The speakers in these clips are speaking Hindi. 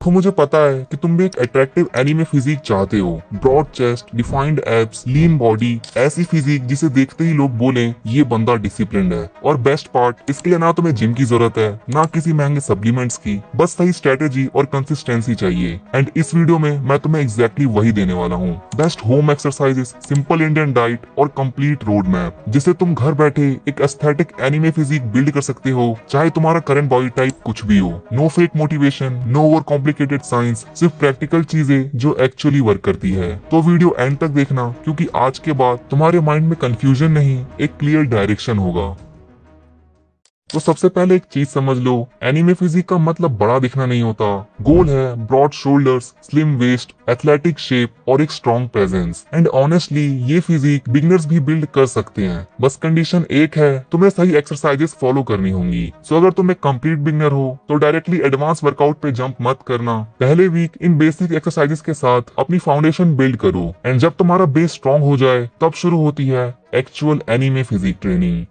तो मुझे पता है कि तुम भी एक अट्रैक्टिव एनीमे फिजिक चाहते हो, broad chest, defined abs, lean body, ऐसी फिजिक जिसे देखते ही लोग बोलें ये बंदा डिसिप्लिन्ड है। और बेस्ट पार्ट, इसके लिए ना तुम्हें जिम की जरूरत है ना किसी महंगे सप्लीमेंट्स की, बस सही स्ट्रेटेजी और कंसिस्टेंसी चाहिए। एंड इस वीडियो में मैं तुम्हें एग्जैक्टली वही देने वाला हूँ। Best home exercises, simple Indian diet और कंप्लीट रोड मैप, जिसे तुम घर बैठे एक एस्थेटिक एनीमे फिजिक बिल्ड कर सकते हो, चाहे तुम्हारा करंट बॉडी टाइप कुछ भी हो। No fake motivation, no over complicated science, सिर्फ प्रैक्टिकल चीजें जो एक्चुअली वर्क करती है। तो वीडियो एंड तक देखना, क्योंकि आज के बाद तुम्हारे माइंड में कंफ्यूजन नहीं, एक क्लियर डायरेक्शन होगा। तो सबसे पहले एक चीज समझ लो, एनीमे फिजिक का मतलब बड़ा दिखना नहीं होता। गोल है broad shoulders, slim waist, athletic shape और एक स्ट्रॉन्ग प्रेजेंस। एंड ऑनेस्टली ये फिजिक बिगिनर्स भी बिल्ड कर सकते हैं, बस कंडीशन एक है, तुम्हें सही एक्सरसाइजेस फॉलो करनी होंगी। सो अगर तुम एक कंप्लीट बिगिनर हो तो डायरेक्टली एडवांस वर्कआउट पे जंप मत करना। पहले वीक इन बेसिक एक्सरसाइजेस के साथ अपनी फाउंडेशन बिल्ड करो, एंड जब तुम्हारा बेस स्ट्रॉन्ग हो जाए तब शुरू होती है एक्चुअल एनीमे फिजिक ट्रेनिंग।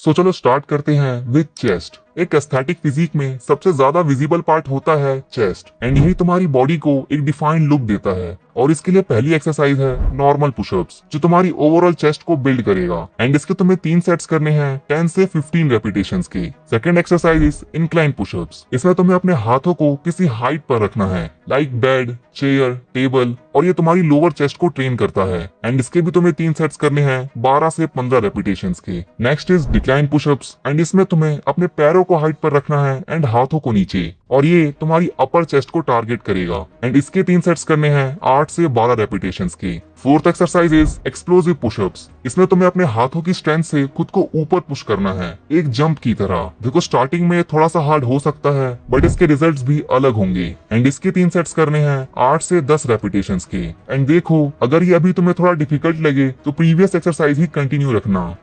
सो चलो स्टार्ट करते हैं विद चेस्ट। एक एस्थेटिक फिजिक में सबसे ज्यादा विजिबल पार्ट होता है चेस्ट, एंड यही तुम्हारी बॉडी को एक डिफाइंड लुक देता है। और इसके लिए पहली एक्सरसाइज है नॉर्मल पुशअप्स, जो तुम्हारी ओवरऑल चेस्ट को बिल्ड करेगा। एंड इसके तुम्हें 3 सेट्स करने हैं 10 से 15 रेपिटेशंस के। Second exercise is incline pushups. इसमें तुम्हें अपने हाथों को किसी हाइट पर रखना है, लाइक बेड, चेयर, टेबल, और ये तुम्हारी लोअर चेस्ट को ट्रेन करता है। एंड इसके भी तुम्हें 3 सेट्स करने हैं 12 से 15 रेपिटेशंस के। Next is decline pushups, and इसमें तुम्हें अपने पैरों को हाइट पर रखना है एंड हाथों को नीचे, और ये तुम्हारी अपर चेस्ट को टारगेट करेगा। एंड इसके 3 सेट्स करने हैं 8 से 12 रेपिटेशंस के। Fourth exercise is explosive pushups. इसमें तुम्हें अपने हाथों की स्ट्रेंथ से खुद को ऊपर पुश करना है, एक जंप की तरह। देखो स्टार्टिंग में थोड़ा सा हार्ड हो सकता है, बट इसके रिजल्ट्स भी अलग होंगे। एंड इसके 3 सेट्स करने हैं 8 से 10 रेपिटेशंस के। एंड देखो अगर ये अभी तुम्हें थोड़ा डिफिकल्ट लगे तो प्रीवियस एक्सरसाइज ही कंटिन्यू रखना।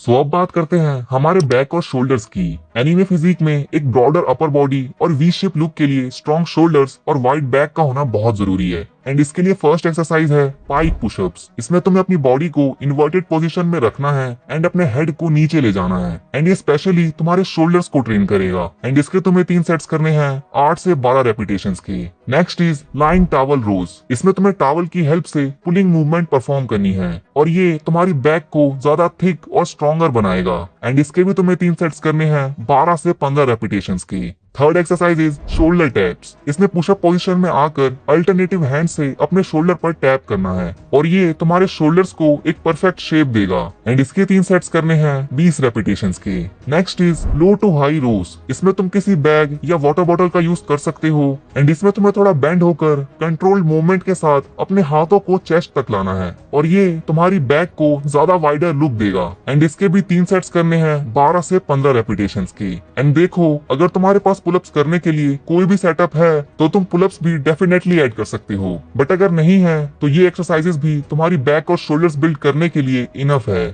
सो अब बात करते हैं हमारे बैक और शोल्डर्स की। एनीमे फिजिक में एक ब्रॉडर अपर बॉडी और वी शेप लुक के लिए स्ट्रॉन्ग शोल्डर्स और वाइड बैक का होना बहुत जरूरी है। एंड इसके लिए फर्स्ट एक्सरसाइज है पाइक पुशअप्स। इसमें तुम्हें अपनी बॉडी को इन्वर्टेड पोजीशन में रखना है एंड अपने हेड को नीचे ले जाना है। एंड ये स्पेशली तुम्हारे शोल्डर्स को ट्रेन करेगा। एंड इसके तुम्हें 3 सेट्स करने हैं 8 से 12 रेपिटेशंस के। नेक्स्ट इज लाइन टावल रोज। इसमें तुम्हें टावल की हेल्प से पुलिंग मूवमेंट परफॉर्म करनी है, और ये तुम्हारी बैक को ज्यादा थिक और स्ट्रॉन्गर बनाएगा। एंड इसके भी तुम्हें 3 सेट्स करने हैं 12 से 15 रेपिटेशंस के। Third exercise is shoulder taps. इसमें पुशअप पोजीशन में आकर अल्टरनेटिव हैंड से अपने शोल्डर पर टैप करना है, और ये तुम्हारे शोल्डर्स को एक परफेक्ट शेप देगा। एंड इसके 3 सेट्स करने हैं 20 रेपिटेशंस के। Next is low to high rows. इसमें तुम किसी बैग या वाटर बॉटल का यूज कर सकते हो। एंड इसमें तुम्हें थोड़ा बेंड होकर कंट्रोल्ड मूवमेंट के साथ अपने हाथों को चेस्ट तक लाना है, और ये तुम्हारी बैक को ज्यादा वाइडर लुक देगा। एंड इसके भी 3 सेट्स करने हैं 12 से 15 रेपिटेशंस के। एंड देखो अगर तुम्हारे पास पुलअप्स करने के लिए कोई भी सेटअप है तो तुम पुलअप्स भी डेफिनेटली ऐड कर सकते हो, बट अगर नहीं है तो ये एक्सरसाइजेस भी तुम्हारी बैक और शोल्डर्स बिल्ड करने के लिए इनफ है।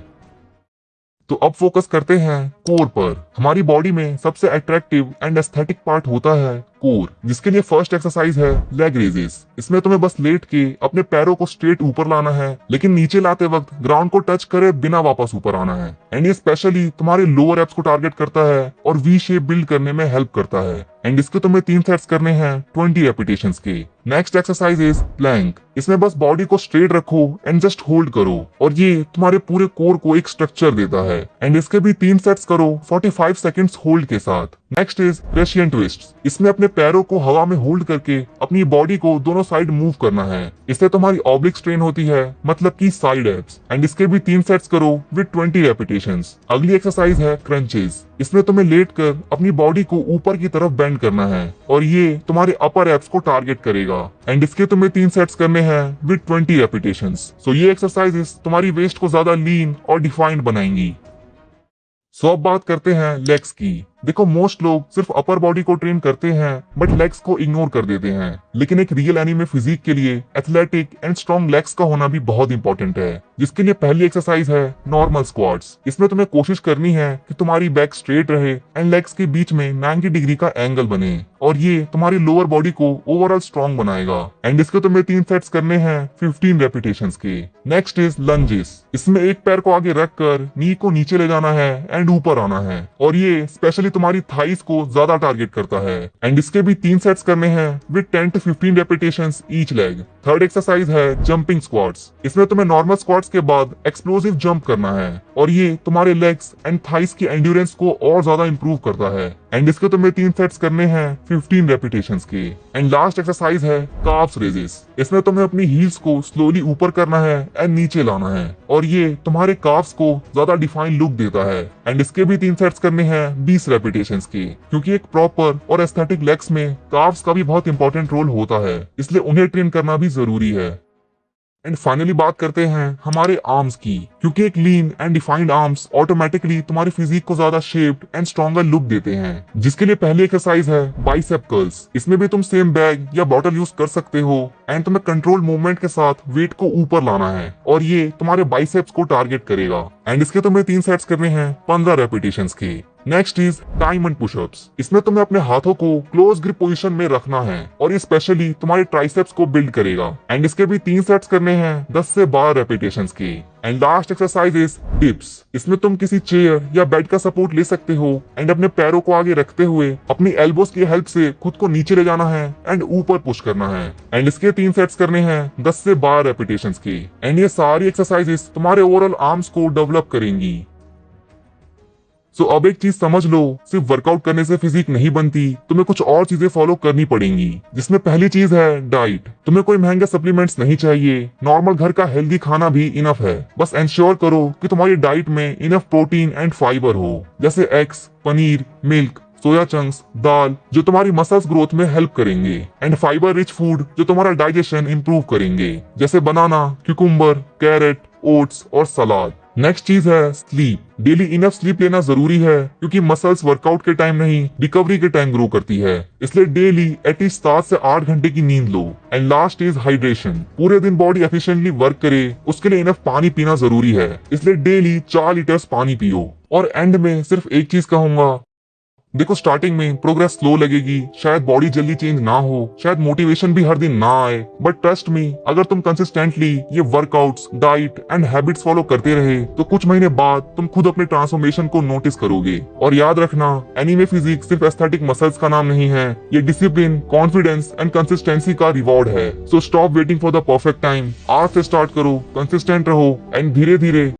तो अब फोकस करते हैं कोर पर। हमारी बॉडी में सबसे अट्रैक्टिव एंड एस्थेटिक पार्ट होता है कोर, जिसके लिए फर्स्ट एक्सरसाइज है लेग रेजेस। इसमें तुम्हें बस लेट के अपने पैरों को स्ट्रेट ऊपर लाना है, लेकिन नीचे लाते वक्त ग्राउंड को टच करे बिना वापस ऊपर आना है। एंड ये स्पेशली तुम्हारे लोअर एब्स को टारगेट करता है और वी शेप बिल्ड करने में हेल्प करता है। एंड इसके तुम्हें 3 सेट्स करने हैं 20 रेपिटेशंस के। Next exercise is plank. इसमें बस बॉडी को स्ट्रेट रखो एंड जस्ट होल्ड करो, और ये तुम्हारे पूरे कोर को एक स्ट्रक्चर देता है। एंड इसके भी 3 सेट्स करो 45 सेकंड्स होल्ड के साथ। Next is Russian twist. इसमें अपने पैरों को हवा में होल्ड करके अपनी बॉडी को दोनों साइड मूव करना है। इससे तुम्हारी ऑब्लिक स्ट्रेन होती है, मतलब की साइड एब्स। एंड इसके भी 3 सेट्स करो विद 20 रेपिटेशंस। अगली एक्सरसाइज है क्रंचेस। इसमें तुम्हें लेट कर अपनी बॉडी को ऊपर की तरफ बेंड करना है, और ये तुम्हारे अपर एब्स को टारगेट करेगा। एंड इसके तुम्हें 3 सेट्स करने हैं विद 20 रेपिटेशंस। सो ये एक्सरसाइजेस तुम्हारी वेस्ट को ज्यादा लीन और डिफाइंड बनाएंगी। सो अब बात करते हैं लेग्स की। देखो मोस्ट लोग सिर्फ अपर बॉडी को ट्रेन करते हैं बट लेग्स को इग्नोर कर देते हैं, लेकिन एक रियल एनीमे फिजिक के लिए एथलेटिक एंड स्ट्रॉन्ग लेग्स का होना भी बहुत इंपॉर्टेंट है, जिसके लिए पहली एक्सरसाइज है नॉर्मल स्क्वाट्स। इसमें तुम्हें कोशिश करनी है कि तुम्हारी बैक स्ट्रेट रहे एंड लेग्स के बीच में 90 डिग्री का एंगल बने, और ये तुम्हारी लोअर बॉडी को ओवरऑल स्ट्रॉन्ग बनाएगा। एंड इसके तुम्हें 3 सेट्स करने हैं 15 रेपिटेशंस के। Next is lunges. इसमें एक पैर को आगे रख कर नी को नीचे ले जाना है एंड ऊपर आना है, और ये स्पेशली तुम्हारी थाइस को ज्यादा टारगेट करता है। एंड इसके भी 3 सेट्स करने हैं with 10 to 15 repetitions each leg. Third exercise है जंपिंग स्क्वाट्स। इसमें तुम्हें नॉर्मल स्क्वाट्स के बाद एक्सप्लोसिव जंप करना है और ये तुम्हारे लेग्स एंड थाइस की एंड्योरेंस को और ज्यादा इंप्रूव करता है। एंड इसके तुम्हें 3 सेट्स करने हैं 15 रेपिटेशंस के। एंड लास्ट एक्सरसाइज है काफ्स रेजेस। इसमें तुम्हें अपनी हील्स को स्लोली ऊपर करना है एंड नीचे लाना है और ये तुम्हारे काफ्स को ज्यादा डिफाइन लुक देता है। एंड इसके भी 3 सेट्स करने हैं 20 रेपिटेशंस के, क्योंकि एक प्रॉपर और एस्थेटिक लेग्स में काफ्स का भी बहुत इंपॉर्टेंट रोल होता है, इसलिए उन्हें ट्रेन करना भी जरूरी है। एंड फाइनली बात करते हैं हमारे आर्म्स की, क्योंकि एक lean and defined arms automatically तुम्हारी फिजिक को ज्यादा शेप्ड एंड स्ट्रॉन्गर लुक देते हैं। जिसके लिए पहली एक्सरसाइज है बाइसेप कर्ल्स। इसमें भी तुम सेम बैग या बॉटल यूज कर सकते हो एंड तुम्हें कंट्रोल मूवमेंट के साथ वेट को ऊपर लाना है और ये तुम्हारे बाइसेप्स को टारगेट करेगा। एंड इसके तुम्हें 3 सेट्स करने हैं 15 रेपिटेशंस के। Next is diamond pushups. इसमें तुम्हें अपने हाथों को क्लोज ग्रिप पोजीशन में रखना है और ये स्पेशली तुम्हारे ट्राइसेप्स को बिल्ड करेगा। एंड इसके भी 3 सेट्स करने हैं 10 से 12 रेपिटेशंस के। And last exercise is dips. इसमें तुम किसी चेयर या बेड का सपोर्ट ले सकते हो एंड अपने पैरों को आगे रखते हुए अपनी एल्बोस की हेल्प से खुद को नीचे ले जाना है एंड ऊपर पुश करना है। एंड इसके 3 सेट्स करने हैं 10 से 12 रेपिटेशंस के। एंड ये सारी एक्सरसाइजेस तुम्हारे ओवरऑल आर्म्स को डेवलप करेंगी। सो अब एक चीज समझ लो, सिर्फ वर्कआउट करने से फिजिक नहीं बनती, तुम्हें कुछ और चीजें फॉलो करनी पड़ेंगी। जिसमें पहली चीज है डाइट। तुम्हें कोई महंगे सप्लीमेंट्स नहीं चाहिए, नॉर्मल घर का हेल्दी खाना भी इनफ है। बस इंश्योर करो कि तुम्हारी डाइट में इनफ प्रोटीन एंड फाइबर हो, जैसे eggs, paneer, milk, soya chunks, दाल, जो तुम्हारी मसल्स ग्रोथ में हेल्प करेंगे। एंड फाइबर रिच फूड जो तुम्हारा डाइजेशन इंप्रूव करेंगे, जैसे बनाना, क्यूकुम्बर, कैरेट, ओट्स और सलाद। नेक्स्ट चीज है स्लीप। डेली इनफ स्लीप लेना जरूरी है, क्योंकि मसल्स वर्कआउट के टाइम नहीं, रिकवरी के टाइम ग्रो करती है। इसलिए डेली एटलीस्ट 7 से 8 घंटे की नींद लो। And last is hydration. पूरे दिन बॉडी एफिशिएंटली वर्क करे, उसके लिए इनफ पानी पीना जरूरी है, इसलिए डेली 4 लीटर्स पानी पियो। और एंड में सिर्फ एक चीज कहूंगा, देखो स्टार्टिंग में प्रोग्रेस स्लो लगेगी, शायद बॉडी जल्दी चेंज ना हो, शायद मोटिवेशन भी हर दिन ना आए, बट ट्रस्ट मी, अगर तुम कंसिस्टेंटली ये workouts, diet and habits follow करते रहे तो कुछ महीने बाद तुम खुद अपने ट्रांसफॉर्मेशन को नोटिस करोगे। और याद रखना, एनीमे फिजिक सिर्फ एस्थेटिक मसल्स का नाम नहीं है, ये डिसिप्लिन, कॉन्फिडेंस एंड कंसिस्टेंसी का रिवॉर्ड है। So stop waiting for the perfect time, आज से स्टार्ट करो, कंसिस्टेंट रहो एंड धीरे धीरे